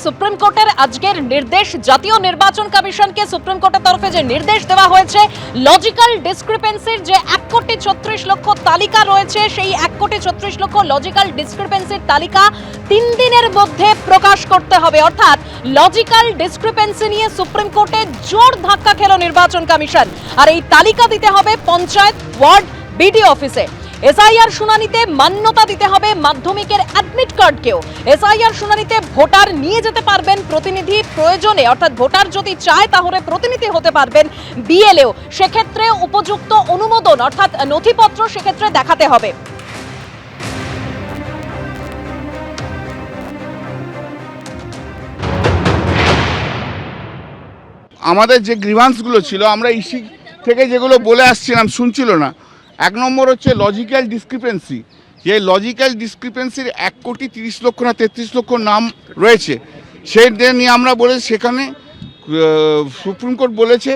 Supreme কোর্টের আজকের নির্দেশ, জাতীয় নির্বাচন কমিশনকে সুপ্রিম কোর্টের তরফে যে নির্দেশ দেওয়া হয়েছে, লজিক্যাল ডিসক্রিপেন্সির যে 1,36,00,000 তালিকা রয়েছে, সেই 1,36,00,000 লজিক্যাল ডিসক্রিপেন্সির তালিকা 3 দিনের মধ্যে প্রকাশ করতে হবে। অর্থাৎ লজিক্যাল ডিসক্রিপেন্সি নিয়ে সুপ্রিম কোর্টে জোর ধাক্কা খেল নির্বাচন কমিশন। আর এই তালিকা দিতে হবে পঞ্চায়েত, ওয়ার্ড, বিডি অফিসে। এসআইআর শুনানিতে মান্যতা দিতে হবে মাধ্যমিকের অ্যাডমিট কার্ডকেও। এসআইআর শুনানিতে ভোটার নিয়ে যেতে পারবেন প্রতিনিধি প্রয়োজনে, অর্থাৎ ভোটার যদি চায় তাহলে প্রতিনিধি হতে পারবেন বিএলএও। সেক্ষেত্রে উপযুক্ত অনুমোদন অর্থাৎ নথিপত্র সেক্ষেত্রে দেখাতে হবে। আমাদের যে গ্রিভান্সগুলো ছিল, আমরা ইসি থেকে যেগুলো বলে আসছিলাম শুনছিল না। 1 নম্বর হচ্ছে লজিক্যাল ডিসক্রিপেন্সি। যে লজিক্যাল ডিসক্রিপেন্সির 1,30,00,000 না 33,00,000 নাম রয়েছে, সেটা নিয়ে আমরা বলেছি, সেখানে সুপ্রিম কোর্ট বলেছে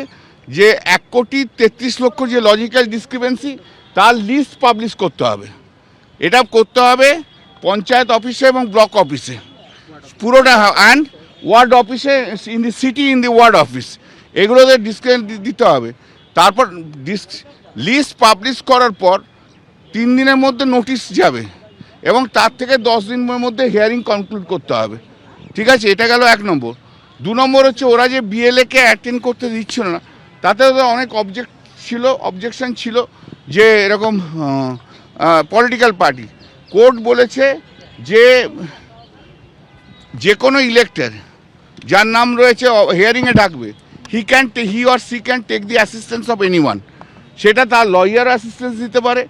যে 1,33,00,000 যে লজিক্যাল ডিসক্রিপেন্সি, তার লিস্ট পাবলিশ করতে হবে। এটা করতে হবে পঞ্চায়েত অফিসে এবং ব্লক অফিসে পুরোটা, অ্যান্ড ওয়ার্ড অফিসে, in the city, in the ward office, এগুলোতে ডিসক্লেম দিতে হবে। তারপর লিস্ট পাবলিশ করার পর 3 দিনের মধ্যে নোটিশ যাবে এবং তার থেকে 10 দিনের মধ্যে হিয়ারিং কনক্লুড করতে হবে। ঠিক আছে, এটা গেল 1 নম্বর। 2 নম্বর হচ্ছে ওরা যে বিএলএকে অ্যাটেন্ড করতে দিচ্ছিল না, তাতে অনেক অবজেকশন ছিল যে এরকম পলিটিক্যাল পার্টি। কোর্ট বলেছে যে কোনো ইলেক্টর যার নাম রয়েছে হিয়ারিংয়ে ডাকবে, he or she can take the assistance of anyone. সেটা তার লয়ার অ্যাসিস্ট্যান্স দিতে পারে,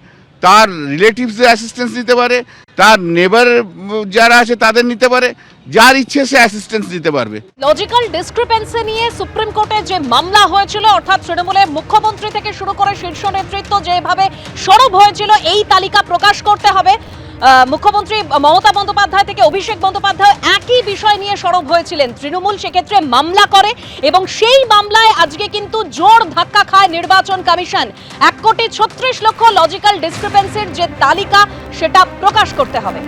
তার রিলেটিভসের অ্যাসিস্ট্যান্স নিতে পারে, তার নেবার যারা আছে তাদের নিতে পারে, যার ইচ্ছে সে অ্যাসিস্ট্যান্স দিতে পারবে। লজিক্যাল ডিসক্রিপেন্সি নিয়ে সুপ্রিম কোর্টে যে মামলা হয়েছিল, অর্থাৎ তৃণমূলের মুখ্যমন্ত্রী থেকে শুরু করে শীর্ষ নেতৃত্ব যেভাবে সরব হয়েছিল এই তালিকা প্রকাশ করতে হবে, মুখ্যমন্ত্রী মমতা বন্দ্যোপাধ্যায় থেকে অভিষেক বন্দ্যোপাধ্যায় একই বিষয় নিয়ে সরব হয়েছিলেন। তৃণমূল সেক্ষেত্রে মামলা করে এবং সেই মামলায় আজকে কিন্তু জোর ধাক্কা খায় নির্বাচন কমিশন। 1,36,00,000 লজিক্যাল ডিসক্রিপেন্সির যে তালিকা, সেটা প্রকাশ করতে হবে।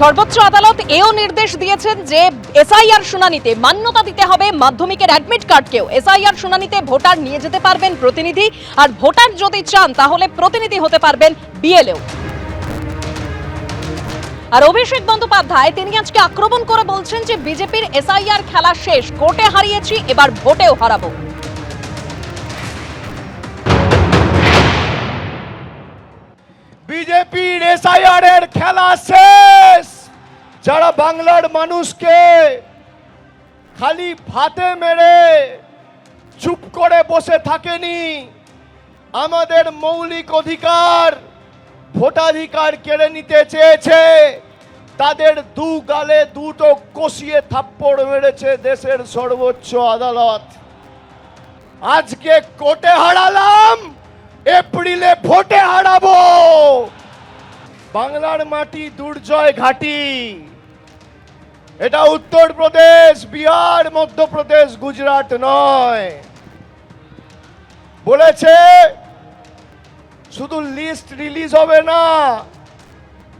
সর্বোচ্চ আদালত এও নির্দেশ দিয়েছেন যে এসআইআর শুনানিতে মান্যতা দিতে হবে মাধ্যমিকের অ্যাডমিট কার্ডকেও। এসআইআর শুনানিতে ভোটার নিয়ে যেতে পারবেন প্রতিনিধি, আর ভোটার যদি চান তাহলে প্রতিনিধি হতে পারবেন বিএলএও। আর অভিষেক বন্দ্যোপাধ্যায় তিনি আজকে আক্রমণ করে বলছেন যে বিজেপির এসআইআর খেলা শেষ, কোর্টে হারিয়েছি, এবার ভোটেও হারাবো। বিজেপির এসআইআর এর খেলা শেষ। যারা বাংলার মানুষকে খালি ভাতে মেরে চুপ করে বসে থাকেনি, আমাদের মৌলিক অধিকার, ভোটাধিকার কেড়ে নিতে চেয়েছে, তাদের 2 গালে 2টো কষিয়ে থাপ্পড় মেরেছে দেশের সর্বোচ্চ আদালত। আজকে কোর্টে হারালাম, এপ্রিলে ভোটে হারাবো। বাংলার মাটি দুর্জয় ঘাটি। এটা উত্তরপ্রদেশ, বিহার, মধ্যপ্রদেশ, গুজরাট নয়। বলেছে শুধু লিস্ট রিলিজ হবে না,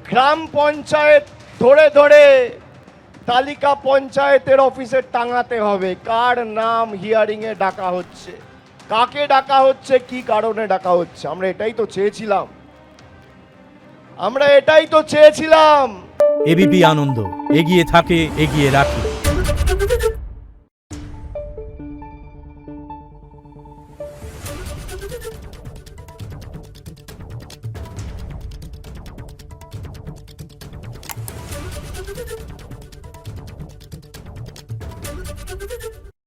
গ্রাম পঞ্চায়েত ধরে ধরে তালিকা পঞ্চায়েতের অফিসে টাঙাতে হবে কার নাম হিয়ারিং এ ডাকা হচ্ছে, কাকে ডাকা হচ্ছে, কি কারণে ডাকা হচ্ছে। আমরা এটাই তো চেয়েছিলাম। এবিপি আনন্দ, এগিয়ে থাকে, এগিয়ে রাখে।